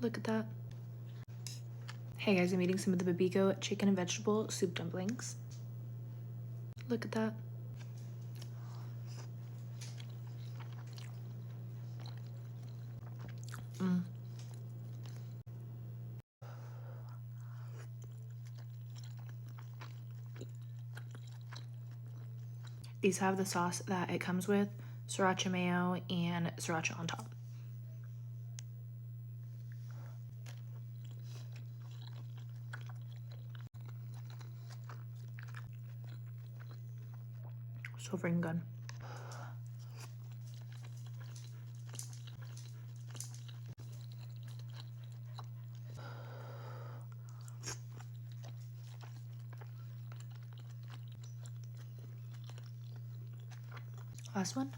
Look at that. Hey guys, I'm eating some of the Bibigo chicken and vegetable soup dumplings. Look at that. These have the sauce that it comes with, sriracha mayo and sriracha on top. So freaking good. Last one.